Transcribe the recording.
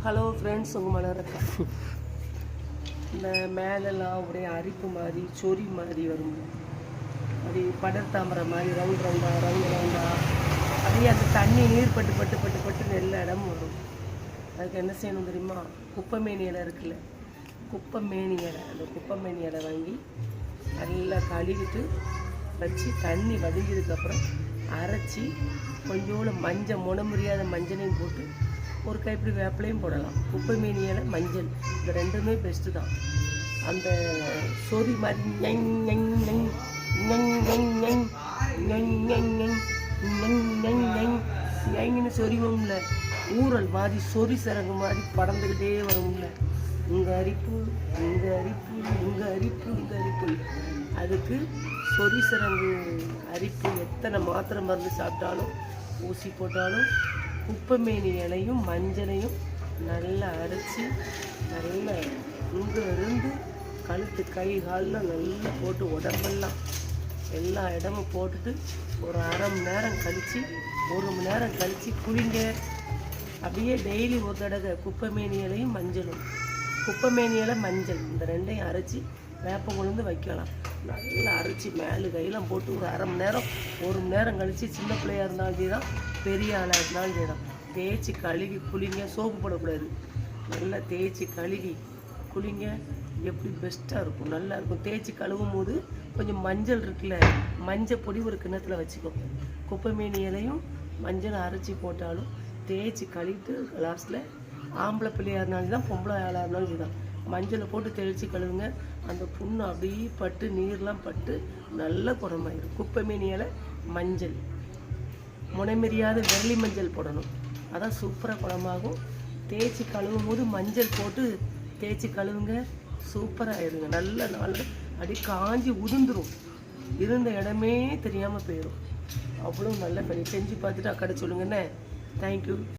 Hello friends, உங்கள் மலரக்கா. இந்த மேலெல்லாம் ஒரே அரிப்பு மாதிரி சொறி மாதிரி வரும். அப்படி படர்தாமரை மாதிரி ரவுண்ட் ரவுண்டா அப்படியே அந்த தண்ணி நீர் பட்டு பட்டு பட்டு பட்டு எல்லா இடமும் வரும். அதுக்கு என்ன செய்யணும் தெரியுமா? குப்பைமேனி இலை இருக்குல்ல, குப்பைமேனி இலை, அந்த குப்பைமேனி இலை வாங்கி நல்லா கழுவிட்டு வச்சு தண்ணி வடிஞ்சதுக்கப்புறம் அரைச்சி கொஞ்சோண்டு மஞ்சள் முறியாத மஞ்சளையும் போட்டு ஒரு கைப்பிடி வேப்பிலையும் போடலாம். குப்பைமேனி இலை, மஞ்சள், இந்த ரெண்டுமே பெஸ்ட்டு தான். அந்த சொறி மாதிரி ஞன்னு சொறிவோம்ல, ஊரல் மாதிரி சொறி சரங்கு மாதிரி படந்துக்கிட்டே வரும்ல. இங்கே அரிப்பு, இங்கே அரிப்பு, இங்கே அரிப்பு, இங்கே அரிப்பு. அதுக்கு சொறி சரங்கு அரிப்பு எத்தனை மாத்திரை மருந்து சாப்பிட்டாலும் ஊசி போட்டாலும் குப்பைமேனி இலையும் மஞ்சளையும் நல்லா அரைச்சி நல்லா இங்கே இருந்து கழுத்து கை காலில் நல்லா போட்டு உடம்பெல்லாம் எல்லா இடமும் போட்டுட்டு ஒரு அரை மணி நேரம் கழித்து 1 மணி நேரம் கழித்து குளிங்க. அப்படியே டெய்லி ஒரு தடவை குப்பைமேனி இலையும் மஞ்சளும், குப்பைமேனி இலை மஞ்சள், இந்த ரெண்டையும் அரைச்சி வேப்பம் கொண்டு வைக்கலாம். நல்லா அரைச்சி மேலு கையெல்லாம் போட்டு ஒரு அரை மணி நேரம் 1 மணி நேரம் கழித்து சின்ன பிள்ளையாக இருந்தாலும் சரி தான், பெரிய ஆளாக இருந்தாலும் சரி தான், தேய்ச்சி கழுவி குளிங்க. சோப்பு போடக்கூடாது, நல்லா தேய்ச்சி கழுவி குளிங்க. எப்படி பெஸ்ட்டாக இருக்கும், நல்லா இருக்கும். தேய்ச்சி கழுவும் போது கொஞ்சம் மஞ்சள் இருக்குல்ல, மஞ்சள் பொடி ஒரு கிண்ணத்தில் வச்சுக்கோ. குப்பைமேனி இலையும் மஞ்சள் அரைச்சி போட்டாலும் தேய்ச்சி கழுவிட்டு லாஸ்ட்டில் ஆம்பளை பிள்ளையாக இருந்தாலும் தான், பொம்பளை ஆளாக இருந்தாலும் சரி தான், மஞ்சளை போட்டு தெளித்து கழுவுங்க. அந்த புண்ணு அப்படியே பட்டு நீர்லாம் பட்டு நல்ல குணமாயிடும். குப்பைமேனி இலை, மஞ்சள், முனைமெரியாத வெள்ளி மஞ்சள் போடணும், அதான் சூப்பராக குணமாகும். தேய்ச்சி கழுவும் போது மஞ்சள் போட்டு தேய்ச்சி கழுவுங்க, சூப்பராகிடுங்க. நல்ல நாள் அப்படி காஞ்சி உதிர்ந்துடும், இருந்த இடமே தெரியாமல் போயிடும். அவ்வளோ நல்ல பண்ணி செஞ்சு பார்த்துட்டு அக்கடை சொல்லுங்கண்ணே. தேங்க்யூ.